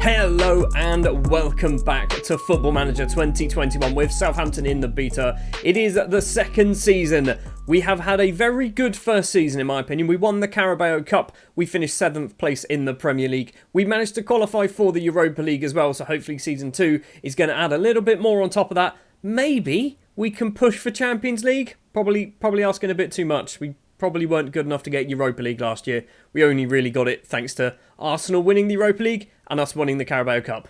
Hello and welcome back to Football Manager 2021 with Southampton in the beta. It is the second season. We have had a very good first season in my opinion. We won the Carabao Cup. We finished 7th place in the Premier League. We managed to qualify for the Europa League as well, so hopefully season 2 is going to add a little bit more on top of that. Maybe we can push for Champions League. Probably asking a bit too much. We probably weren't good enough to get Europa League last year. We only really got it thanks to Arsenal winning the Europa League and us winning the Carabao Cup.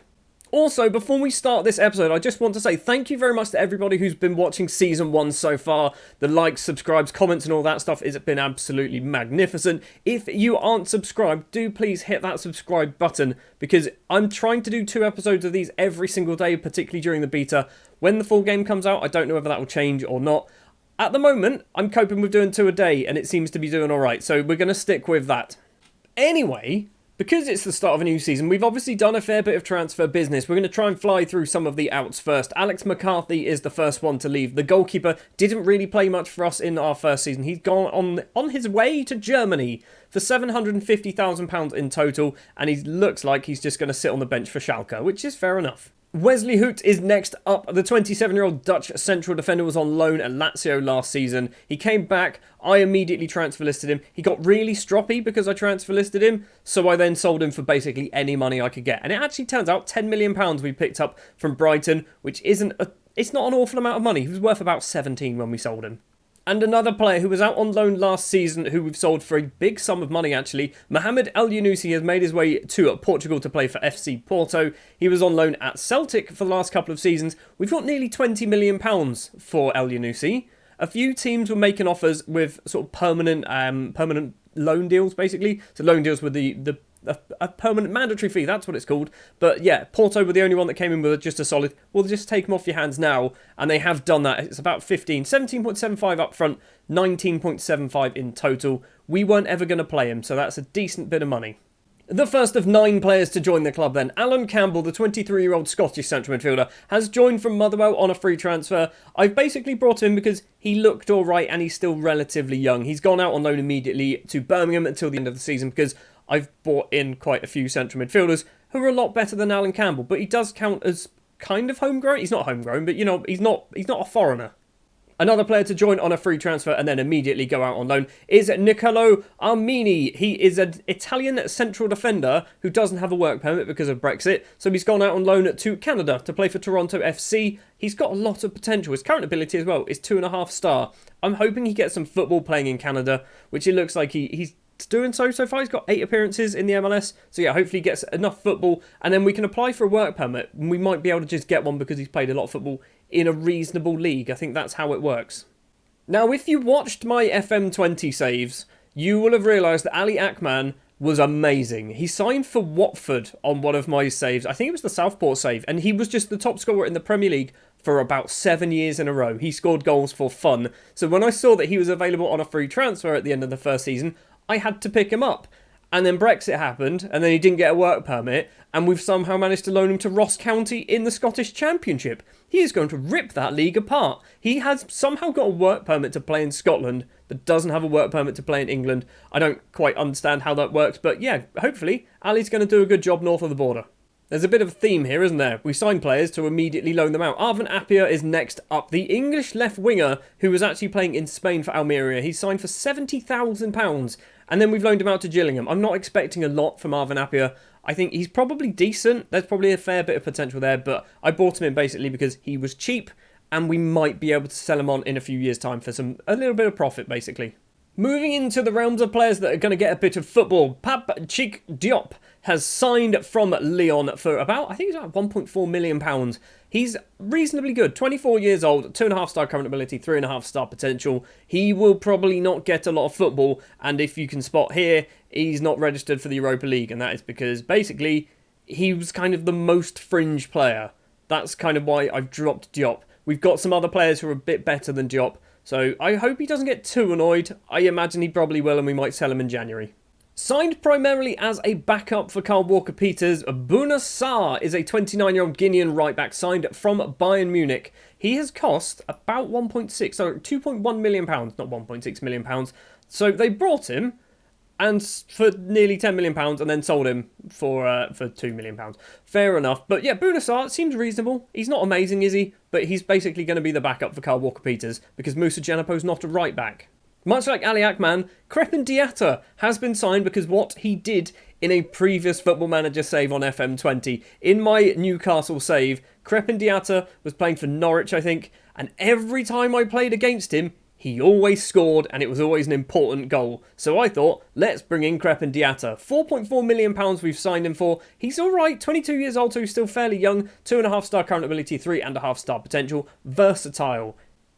Also, before we start this episode, I just want to say thank you very much to everybody who's been watching Season 1 so far. The likes, subscribes, comments and all that stuff has been absolutely magnificent. If you aren't subscribed, do please hit that subscribe button because I'm trying to do 2 episodes of these every single day, particularly during the beta. When the full game comes out, I don't know whether that will change or not. At the moment, I'm coping with doing 2 a day and it seems to be doing alright, so we're going to stick with that. Anyway, because it's the start of a new season, we've obviously done a fair bit of transfer business. We're going to try and fly through some of the outs first. Alex McCarthy is the first one to leave. The goalkeeper didn't really play much for us in our first season. He's gone on his way to Germany for £750,000 in total, and he looks like he's just going to sit on the bench for Schalke, which is fair enough. Wesley Hoot is next up. The 27-year-old Dutch central defender was on loan at Lazio last season. He came back. I immediately transfer listed him. He got really stroppy because I transfer listed him, so I then sold him for basically any money I could get. And it actually turns out £10 million we picked up from Brighton, which it's not an awful amount of money. He was worth about 17 when we sold him. And another player who was out on loan last season, who we've sold for a big sum of money actually, Mohamed El-Yunusi has made his way to Portugal to play for FC Porto. He was on loan at Celtic for the last couple of seasons. We've got nearly £20 million for El-Yunusi. A few teams were making offers with sort of permanent loan deals, basically. So loan deals with a permanent mandatory fee, that's what it's called. But yeah, Porto were the only one that came in with just a solid, we'll just take them off your hands now. And they have done that. It's about 17.75 up front, 19.75 in total. We weren't ever going to play him, so that's a decent bit of money. The first of 9 players to join the club then. Alan Campbell, the 23-year-old Scottish central midfielder, has joined from Motherwell on a free transfer. I've basically brought him because he looked alright and he's still relatively young. He's gone out on loan immediately to Birmingham until the end of the season because I've brought in quite a few central midfielders who are a lot better than Alan Campbell, but he does count as kind of homegrown. He's not homegrown, but you know, he's not a foreigner. Another player to join on a free transfer and then immediately go out on loan is Niccolò Armini. He is an Italian central defender who doesn't have a work permit because of Brexit, so he's gone out on loan to Canada to play for Toronto FC. He's got a lot of potential. His current ability as well is 2.5 star. I'm hoping he gets some football playing in Canada, which it looks like he's doing so far. He's got 8 appearances in the MLS, so yeah, hopefully he gets enough football and then we can apply for a work permit and we might be able to just get one because he's played a lot of football in a reasonable league. I think that's how it works. Now, if you watched my FM20 saves, you will have realised that Ali Akman was amazing. He signed for Watford on one of my saves. I think it was the Southport save, and he was just the top scorer in the Premier League for about 7 years in a row. He scored goals for fun. So when I saw that he was available on a free transfer at the end of the first season, I had to pick him up. And then Brexit happened, and then he didn't get a work permit, and we've somehow managed to loan him to Ross County in the Scottish Championship. He is going to rip that league apart. He has somehow got a work permit to play in Scotland, but doesn't have a work permit to play in England. I don't quite understand how that works, but yeah, hopefully Ali's going to do a good job north of the border. There's a bit of a theme here, isn't there? We sign players to immediately loan them out. Arvin Appiah is next up. The English left winger who was actually playing in Spain for Almeria. He's signed for £70,000 and then we've loaned him out to Gillingham. I'm not expecting a lot from Arvin Appiah. I think he's probably decent. There's probably a fair bit of potential there, but I bought him in basically because he was cheap and we might be able to sell him on in a few years' time for a little bit of profit, basically. Moving into the realms of players that are going to get a bit of football, Pape Cheikh Diop has signed from Lyon for about, I think it's about £1.4 million. He's reasonably good, 24 years old, 2.5 star current ability, 3.5 star potential. He will probably not get a lot of football, and if you can spot here, he's not registered for the Europa League, and that is because basically he was kind of the most fringe player. That's kind of why I've dropped Diop. We've got some other players who are a bit better than Diop, so I hope he doesn't get too annoyed. I imagine he probably will, and we might sell him in January. Signed primarily as a backup for Kyle Walker-Peters, Bouna Sarr is a 29-year-old Guinean right-back signed from Bayern Munich. He has cost about £2.1 million, not £1.6 million. So they brought him, and for nearly £10 million, and then sold him for £2 million. Fair enough. But yeah, Bouna Sarr seems reasonable. He's not amazing, is he? But he's basically going to be the backup for Kyle Walker-Peters because Moussa Djenepo's not a right back. Much like Ali Akman, Crepin Diatta has been signed because what he did in a previous Football Manager save on FM20. In my Newcastle save, Crepin Diatta was playing for Norwich, I think, and every time I played against him, he always scored, and it was always an important goal. So I thought, let's bring in Crepin Diatta. £4.4 million we've signed him for. He's alright, 22 years old, so he's still fairly young. 2.5 star current ability, 3.5 star potential. Versatile.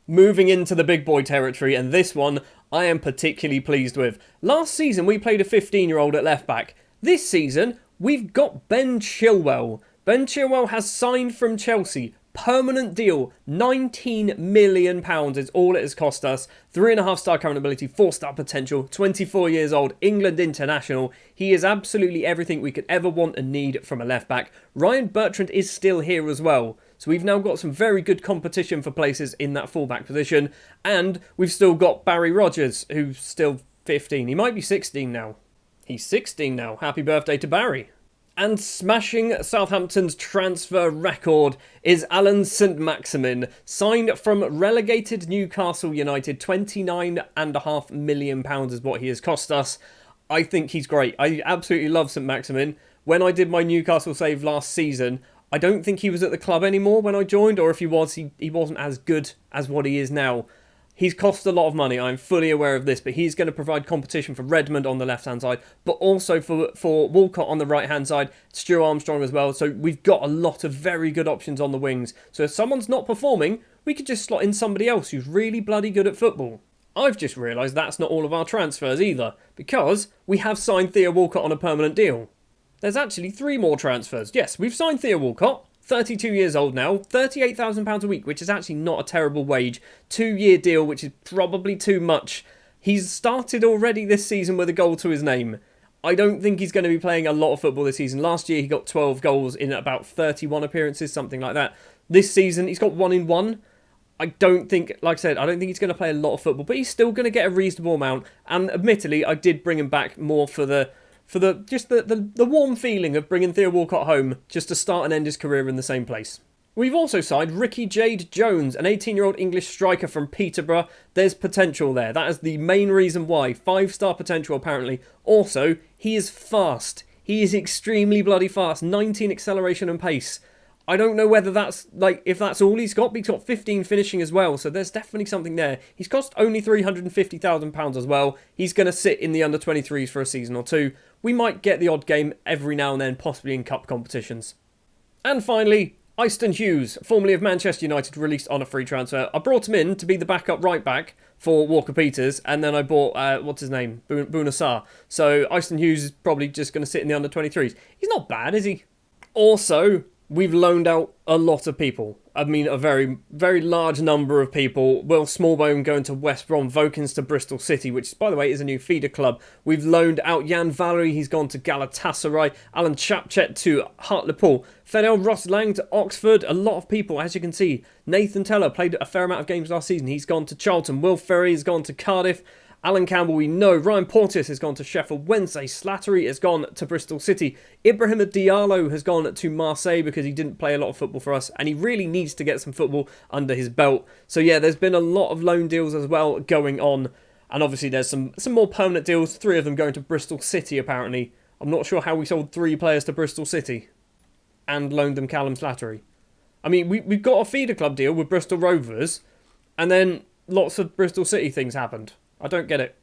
Moving into the big boy territory, and this one I am particularly pleased with. Last season, we played a 15-year-old at left back. This season, we've got Ben Chilwell. Ben Chilwell has signed from Chelsea. Permanent deal, £19 million is all it has cost us. 3.5 star current ability, 4 star potential, 24 years old, England international. He is absolutely everything we could ever want and need from a left back. Ryan Bertrand is still here as well. So we've now got some very good competition for places in that fullback position. And we've still got Barry Rogers, who's still 15. He might be 16 now. He's 16 now. Happy birthday to Barry. And smashing Southampton's transfer record is Alan St-Maximin, signed from relegated Newcastle United. £29.5 million is what he has cost us. I think he's great. I absolutely love St-Maximin. When I did my Newcastle save last season, I don't think he was at the club anymore when I joined, or if he was, he wasn't as good as what he is now. He's cost a lot of money, I'm fully aware of this, but he's going to provide competition for Redmond on the left-hand side, but also for Walcott on the right-hand side, Stuart Armstrong as well. So we've got a lot of very good options on the wings. So if someone's not performing, we could just slot in somebody else who's really bloody good at football. I've just realised that's not all of our transfers either, because we have signed Theo Walcott on a permanent deal. There's actually 3 more transfers. Yes, we've signed Theo Walcott. 32 years old now, £38,000 a week, which is actually not a terrible wage. 2-year deal, which is probably too much. He's started already this season with a goal to his name. I don't think he's going to be playing a lot of football this season. Last year, he got 12 goals in about 31 appearances, something like that. This season, he's got 1 in 1. I don't think, like I said, I don't think he's going to play a lot of football, but he's still going to get a reasonable amount. And admittedly, I did bring him back more for the warm feeling of bringing Theo Walcott home just to start and end his career in the same place. We've also signed Ricky Jade Jones, an 18-year-old English striker from Peterborough. There's potential there. That is the main reason why. 5-star potential, apparently. Also, he is fast. He is extremely bloody fast. 19 acceleration and pace. I don't know whether that's, if that's all he's got, but he's got 15 finishing as well, so there's definitely something there. He's cost only £350,000 as well. He's going to sit in the under-23s for a season or 2. We might get the odd game every now and then, possibly in cup competitions. And finally, Easton Hughes, formerly of Manchester United, released on a free transfer. I brought him in to be the backup right back for Walker-Peters, and then I bought, what's his name, Bouna Sarr. So Easton Hughes is probably just going to sit in the under-23s. He's not bad, is he? Also, we've loaned out a lot of people. I mean, a very, very large number of people. Will Smallbone going to West Brom, Vokins to Bristol City, which, by the way, is a new feeder club. We've loaned out Jan Valery, he's gone to Galatasaray. Alan Chapchet to Hartlepool. Fidel Ross Lang to Oxford. A lot of people, as you can see. Nathan Teller played a fair amount of games last season. He's gone to Charlton. Will Ferry has gone to Cardiff. Alan Campbell, we know. Ryan Porteous has gone to Sheffield Wednesday. Slattery has gone to Bristol City. Ibrahim Diallo has gone to Marseille because he didn't play a lot of football for us, and he really needs to get some football under his belt. So yeah, there's been a lot of loan deals as well going on, and obviously there's some more permanent deals. 3 of them going to Bristol City, apparently. I'm not sure how we sold 3 players to Bristol City and loaned them Callum Slattery. I mean, we've got a feeder club deal with Bristol Rovers, and then lots of Bristol City things happened. I don't get it.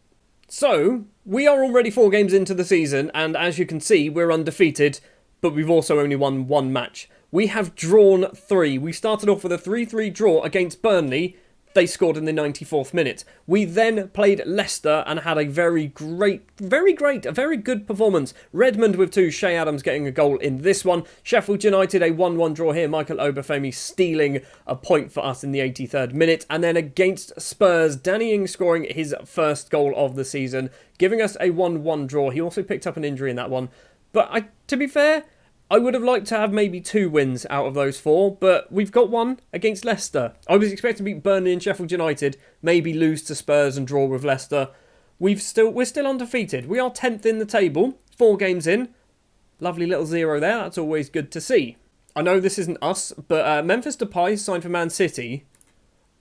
So, we are already 4 games into the season, and as you can see, we're undefeated, but we've also only won 1 match. We have drawn 3. We started off with a 3-3 draw against Burnley. They scored in the 94th minute. We then played Leicester and had a very good performance. Redmond with 2, Shea Adams getting a goal in this one. Sheffield United, a 1-1 draw here. Michael Obafemi stealing a point for us in the 83rd minute. And then against Spurs, Danny Ings scoring his first goal of the season, giving us a 1-1 draw. He also picked up an injury in that one. But to be fair, I would have liked to have maybe 2 wins out of those 4, but we've got 1 against Leicester. I was expecting to beat Burnley and Sheffield United, maybe lose to Spurs and draw with Leicester. we're still undefeated. We are 10th in the table, 4 games in. Lovely little 0 there. That's always good to see. I know this isn't us, but Memphis Depay signed for Man City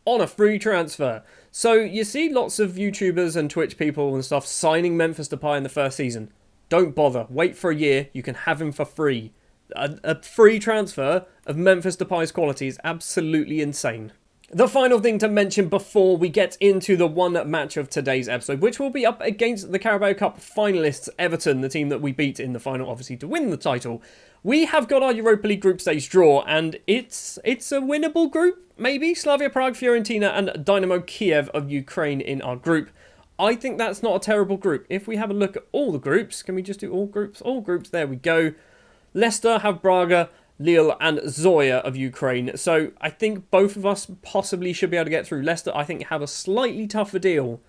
on a free transfer. So you see lots of YouTubers and Twitch people and stuff signing Memphis Depay in the first season. Don't bother. Wait for a year. You can have him for free. A free transfer of Memphis Depay's quality is absolutely insane. The final thing to mention before we get into the one match of today's episode, which will be up against the Carabao Cup finalists, Everton, the team that we beat in the final, obviously, to win the title. We have got our Europa League group stage draw, and it's a winnable group, maybe. Slavia Prague, Fiorentina, and Dynamo Kiev of Ukraine in our group. I think that's not a terrible group. If we have a look at all the groups, can we just do all groups? All groups, there we go. Leicester have Braga, Lille and Zoya of Ukraine. So I think both of us possibly should be able to get through. Leicester, I think, have a slightly tougher deal.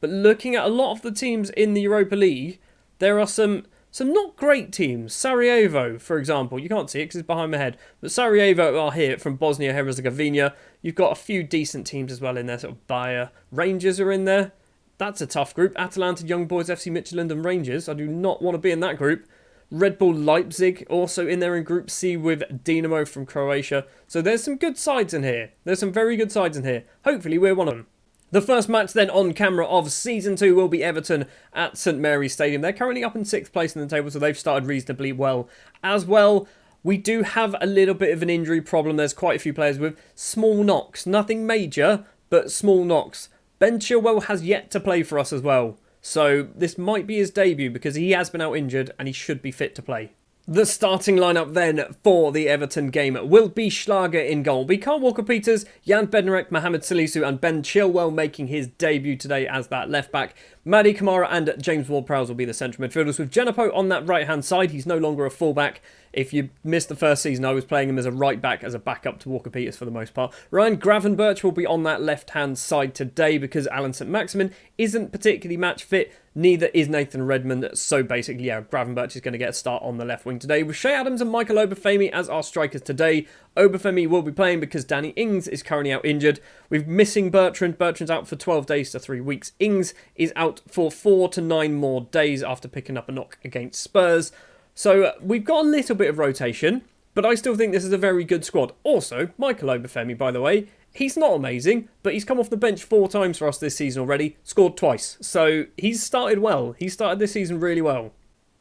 But looking at a lot of the teams in the Europa League, there are some not great teams. Sarajevo, for example. You can't see it because it's behind my head. But Sarajevo are here from Bosnia-Herzegovina. You've got a few decent teams as well in there. Sort of Bayer. Rangers are in there. That's a tough group. Atalanta, Young Boys, FC Midtjylland and Rangers. I do not want to be in that group. Red Bull Leipzig also in there in Group C with Dinamo from Croatia. So there's some good sides in here. There's some very good sides in here. Hopefully we're one of them. The first match then on camera of Season 2 will be Everton at St Mary's Stadium. They're currently up in 6th place in the table, so they've started reasonably well as well. We do have a little bit of an injury problem. There's quite a few players with small knocks. Nothing major, but small knocks. Ben Chilwell has yet to play for us as well. So this might be his debut because he has been out injured and he should be fit to play. The starting lineup then for the Everton game will be Schlager in goal. Be Carl Walker-Peters, Jan Bednarek, Mohamed Salisu and Ben Chilwell making his debut today as that left back. Mady Kamara and James Ward-Prowse will be the central midfielders with Genepo on that right hand side. He's no longer a fullback. If you missed the first season, I was playing him as a right back, as a backup to Walker-Peters for the most part. Ryan Gravenberch will be on that left-hand side today because Alan St-Maximin isn't particularly match fit. Neither is Nathan Redmond. So basically, yeah, Gravenberch is going to get a start on the left wing today with Shea Adams and Michael Obafemi as our strikers today. Obafemi will be playing because Danny Ings is currently out injured. We're missing Bertrand. Bertrand's out for 12 days to 3 weeks. Ings is out for 4 to 9 more days after picking up a knock against Spurs. So we've got a little bit of rotation, but I still think this is a very good squad. Also, Michael Obafemi, by the way, he's not amazing, but he's come off the bench 4 times for us this season already, scored twice. So he's started well. He started this season really well.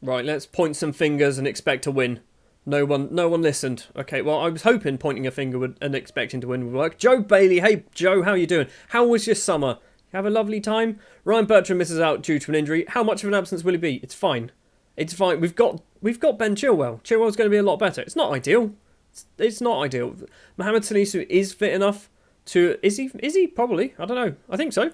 Right, let's point some fingers and expect to win. No one listened. Okay, well, I was hoping pointing a finger and expecting to win would work. Joe Bailey, hey Joe, how you doing? How was your summer? You have a lovely time? Ryan Bertrand misses out due to an injury. How much of an absence will he be? It's fine. It's fine. We've got Ben Chilwell. Chilwell's going to be a lot better. It's not ideal. It's not ideal. Mohamed Salisu is fit enough to... Is he? Probably. I don't know. I think so.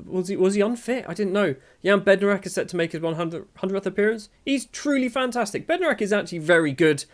Was he unfit? I didn't know. Jan Bednarek is set to make his 100th appearance. He's truly fantastic. Bednarek is actually very good.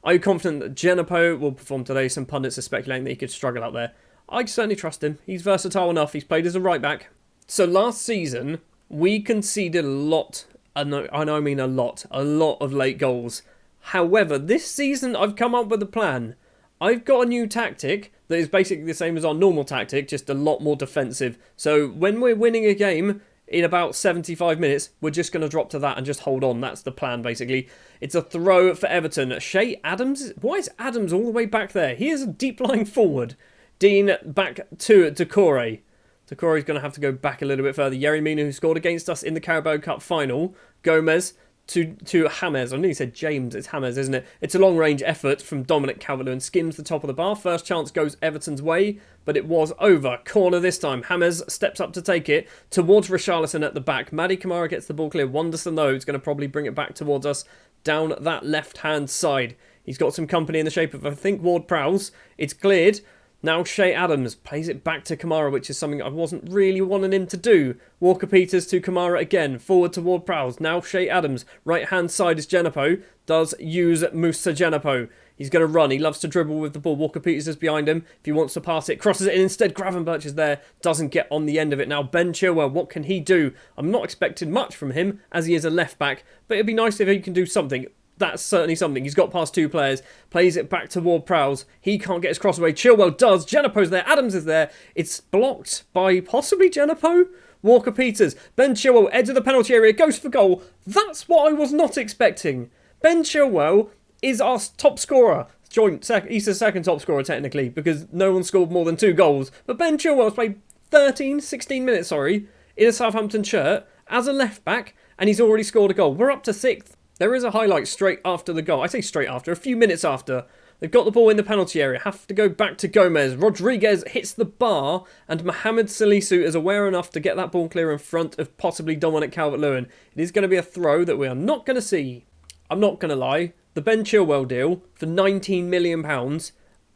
Are you confident that Genepo will perform today? Some pundits are speculating that he could struggle out there. I certainly trust him. He's versatile enough. He's played as a right back. So last season, we conceded a lot... I mean a lot of late goals. However, this season I've come up with a plan. I've got a new tactic that is basically the same as our normal tactic, just a lot more defensive. So when we're winning a game in about 75 minutes, we're just going to drop to that and just hold on. That's the plan, basically. It's a throw for Everton. Shea Adams? Why is Adams all the way back there? He is a deep-lying forward. Dean back to Decore. Decore's going to have to go back a little bit further. Yerry Mina, who scored against us in the Carabao Cup final. Gomez to James. I nearly said James. It's James, isn't it? It's a long-range effort from Dominic Calvert-Lewin. Skims the top of the bar. First chance goes Everton's way, but it was over. Corner this time. James steps up to take it towards Richarlison at the back. Mady Kamara gets the ball clear. Wonderson, though, is going to probably bring it back towards us down that left-hand side. He's got some company in the shape of, I think, Ward-Prowse. It's cleared. Now Shea Adams plays it back to Kamara, which is something I wasn't really wanting him to do. Walker-Peters to Kamara again, forward to Ward-Prowse. Now Shea Adams, right-hand side is Genepo, does use Musa Genepo. He's going to run, he loves to dribble with the ball. Walker-Peters is behind him. If he wants to pass it, crosses it in instead. Gravenberch is there, doesn't get on the end of it. Now Ben Chilwell, what can he do? I'm not expecting much from him, as he is a left-back, but it'd be nice if he can do something. That's certainly something. He's got past 2 players. Plays it back to Ward-Prowse. He can't get his cross away. Chilwell does. Genepo's there. Adams is there. It's blocked by possibly Genepo. Walker-Peters. Ben Chilwell, edge of the penalty area, goes for goal. That's what I was not expecting. Ben Chilwell is our top scorer. He's the second top scorer technically because no one scored more than 2 goals. But Ben Chilwell's played 16 minutes, in a Southampton shirt as a left back, and he's already scored a goal. We're up to 6th. There is a highlight straight after the goal. I say straight after, a few minutes after. They've got the ball in the penalty area. Have to go back to Gomez. Rodriguez hits the bar, and Mohamed Salisu is aware enough to get that ball clear in front of possibly Dominic Calvert-Lewin. It is going to be a throw that we are not going to see. I'm not going to lie. The Ben Chilwell deal for £19 million,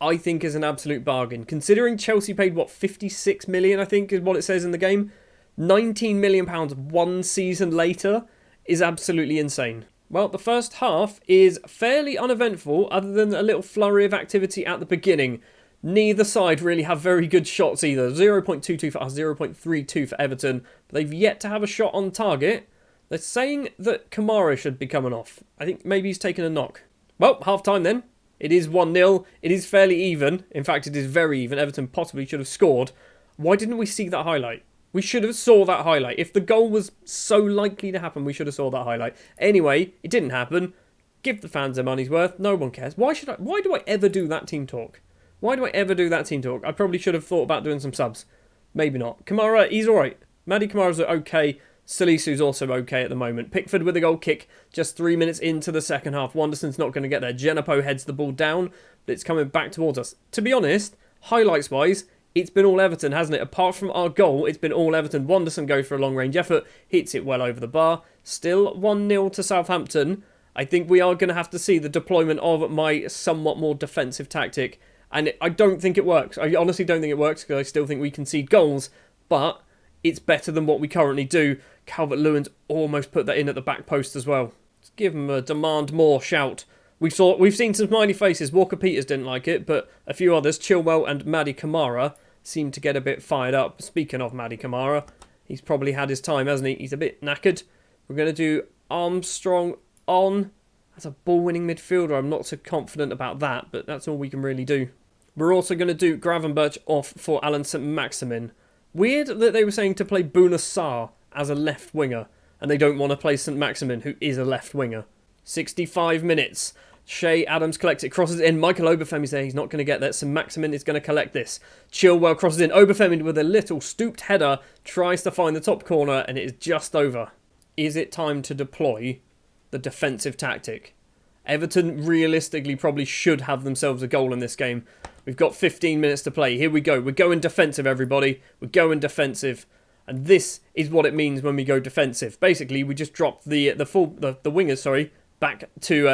I think is an absolute bargain. Considering Chelsea paid, what, 56 million, I think is what it says in the game. £19 million 1 season later is absolutely insane. Well, the first half is fairly uneventful other than a little flurry of activity at the beginning. Neither side really have very good shots either. 0.22 for us, 0.32 for Everton. But they've yet to have a shot on target. They're saying that Kamara should be coming off. I think maybe he's taken a knock. Well, half-time then. It is 1-0. It is fairly even. In fact, it is very even. Everton possibly should have scored. Why didn't we see that highlight? We should have saw that highlight. If the goal was so likely to happen, we should have saw that highlight. Anyway, it didn't happen. Give the fans their money's worth. No one cares. Why do I ever do that team talk? I probably should have thought about doing some subs. Maybe not. Kamara, he's alright. Mady Kamara's okay. Salisu's also okay at the moment. Pickford with a goal kick just 3 minutes into the second half. Wonderson's not going to get there. Genepo heads the ball down, but it's coming back towards us. To be honest, highlights-wise, it's been all Everton, hasn't it? Apart from our goal, it's been all Everton. Wonderson goes for a long-range effort, hits it well over the bar. Still 1-0 to Southampton. I think we are going to have to see the deployment of my somewhat more defensive tactic. And I don't think it works. I honestly don't think it works because I still think we concede goals. But it's better than what we currently do. Calvert-Lewin's almost put that in at the back post as well. Let's give him a demand more shout. We've seen some smiley faces. Walker-Peters didn't like it, but a few others, Chilwell and Mady Kamara, seem to get a bit fired up. Speaking of Mady Kamara, he's probably had his time, hasn't he? He's a bit knackered. We're going to do Armstrong on. As a ball-winning midfielder, I'm not so confident about that, but that's all we can really do. We're also going to do Gravenberch off for Alan St-Maximin. Weird that they were saying to play Bouna Sarr as a left winger, and they don't want to play St-Maximin, who is a left winger. 65 minutes. Shea Adams collects it, crosses it in. Michael Obafemi's there. He's not going to get that. St-Maximin is going to collect this. Chilwell crosses in. Obafemi with a little stooped header tries to find the top corner, and it is just over. Is it time to deploy the defensive tactic? Everton realistically probably should have themselves a goal in this game. We've got 15 minutes to play. Here we go. We're going defensive, everybody. We're going defensive. And this is what it means when we go defensive. Basically, we just dropped the wingers, back to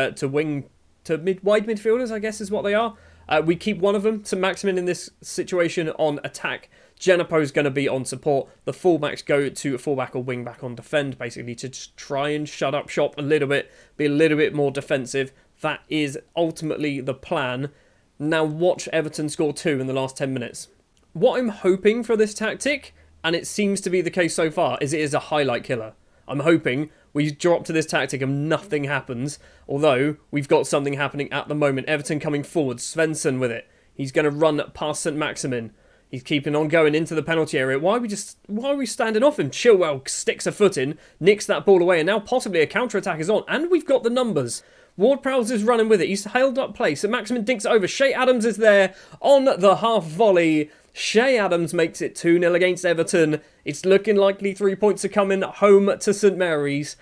wide midfielders, I guess is what they are. We keep one of them, St-Maximin in this situation on attack. Genepo's going to be on support. The fullbacks go to fullback or wingback on defend, basically to just try and shut up shop a little bit, be a little bit more defensive. That is ultimately the plan. Now watch Everton score 2 in the last 10 minutes. What I'm hoping for this tactic, and it seems to be the case so far, is it is a highlight killer. I'm hoping we drop to this tactic and nothing happens, although we've got something happening at the moment. Everton coming forward, Svensson with it. He's going to run past St-Maximin. He's keeping on going into the penalty area. Why are we standing off him? Chilwell sticks a foot in, nicks that ball away, and now possibly a counter-attack is on. And we've got the numbers. Ward-Prowse is running with it. He's held up play. St-Maximin dinks it over. Shea Adams is there on the half volley. Shea Adams makes it 2-0 against Everton. It's looking likely 3 points are coming home to St Mary's.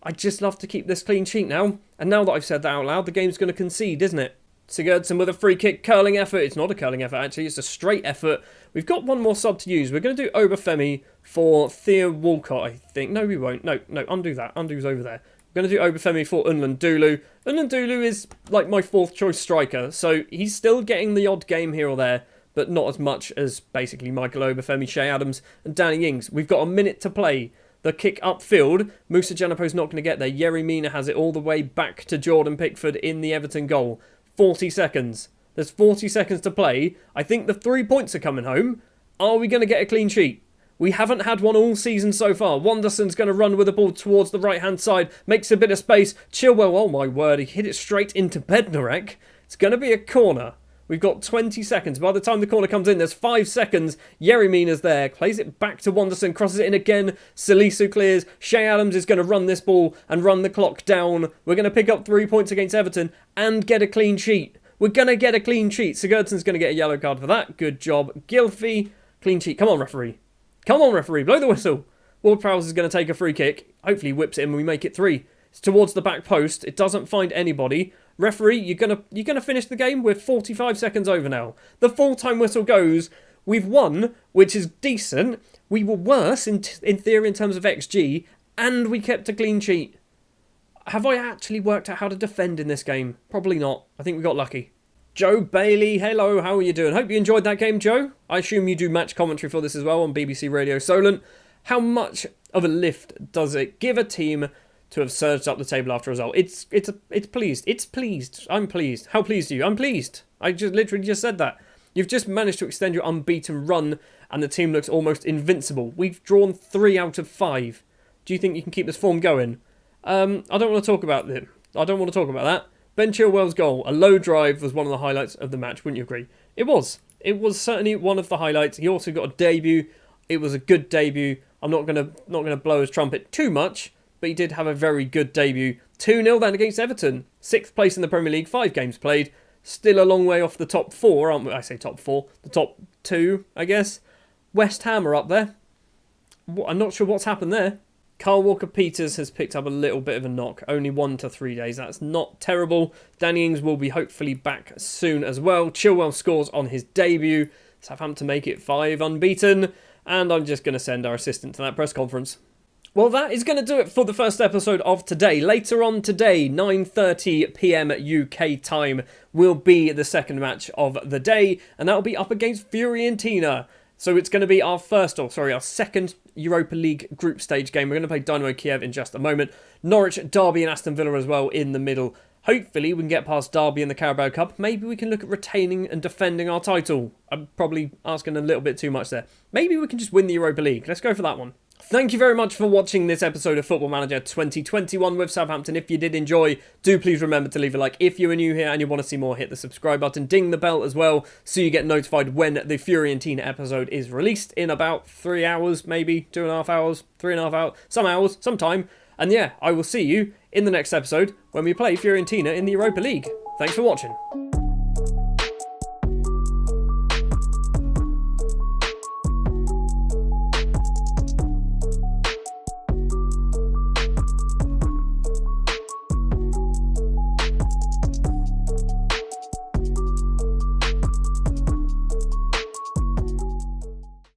I'd just love to keep this clean sheet now. And now that I've said that out loud, the game's going to concede, isn't it? Sigurdsson with a free kick, curling effort. It's not a curling effort, actually. It's a straight effort. We've got one more sub to use. We're going to do Obafemi for Theo Walcott, I think. No, we won't. No, undo that. Undo's over there. We're going to do Obafemi for Unlandulu. Unlandulu is like my 4th choice striker, so he's still getting the odd game here or there, but not as much as basically Michael Obafemi, Shea Adams and Danny Ings. We've got a minute to play. The kick upfield, Moussa Janapo's not going to get there. Yerry Mina has it all the way back to Jordan Pickford in the Everton goal. 40 seconds. There's 40 seconds to play. I think the 3 points are coming home. Are we going to get a clean sheet? We haven't had one all season so far. Wonderson's going to run with the ball towards the right-hand side. Makes a bit of space. Chilwell, oh my word, he hit it straight into Bednarek. It's going to be a corner. We've got 20 seconds. By the time the corner comes in, there's 5 seconds. Yerry Mina's there. Plays it back to Wanderson. Crosses it in again. Salisu clears. Shea Adams is going to run this ball and run the clock down. We're going to pick up 3 points against Everton and get a clean sheet. We're going to get a clean sheet. Sigurdsson's going to get a yellow card for that. Good job. Gylfi, clean sheet. Come on, referee. Come on, referee. Blow the whistle. Ward-Prowse is going to take a free kick. Hopefully whips it in and we make it 3. It's towards the back post. It doesn't find anybody. Referee, you're gonna finish the game. We're 45 seconds over now. The full-time whistle goes. We've won, which is decent. We were worse in theory in terms of XG, and we kept a clean sheet. Have I actually worked out how to defend in this game? Probably not. I think we got lucky. Joe Bailey, hello, how are you doing? Hope you enjoyed that game, Joe. I assume you do match commentary for this as well on BBC Radio Solent. How much of a lift does it give a team to have surged up the table after a result? It's pleased. It's pleased. I'm pleased. How pleased are you? I'm pleased. I just literally just said that. You've just managed to extend your unbeaten run and the team looks almost invincible. We've drawn 3 out of 5. Do you think you can keep this form going? I don't want to talk about it. I don't want to talk about that. Ben Chilwell's goal, a low drive, was one of the highlights of the match, wouldn't you agree? It was. It was certainly one of the highlights. He also got a debut. It was a good debut. I'm not gonna blow his trumpet too much, but he did have a very good debut. 2-0 then against Everton. 6th place in the Premier League, 5 games played. Still a long way off the top 4, aren't we? I say top 4. The top 2, I guess. West Ham are up there. I'm not sure what's happened there. Carl Walker-Peters has picked up a little bit of a knock. Only 1 to 3 days. That's not terrible. Danny Ings will be hopefully back soon as well. Chilwell scores on his debut. Southampton make it 5 unbeaten. And I'm just going to send our assistant to that press conference. Well, that is going to do it for the first episode of today. Later on today, 9:30 PM UK time, will be the second match of the day. And that will be up against Fiorentina. So it's going to be our second Europa League group stage game. We're going to play Dynamo Kiev in just a moment. Norwich, Derby and Aston Villa as well in the middle. Hopefully we can get past Derby in the Carabao Cup. Maybe we can look at retaining and defending our title. I'm probably asking a little bit too much there. Maybe we can just win the Europa League. Let's go for that one. Thank you very much for watching this episode of Football Manager 2021 with Southampton. If you did enjoy, do please remember to leave a like. If you are new here and you want to see more, hit the subscribe button. Ding the bell as well so you get notified when the Fiorentina episode is released in about 3 hours, maybe 2.5 hours, 3.5 hours, some time. And yeah, I will see you in the next episode when we play Fiorentina in the Europa League. Thanks for watching.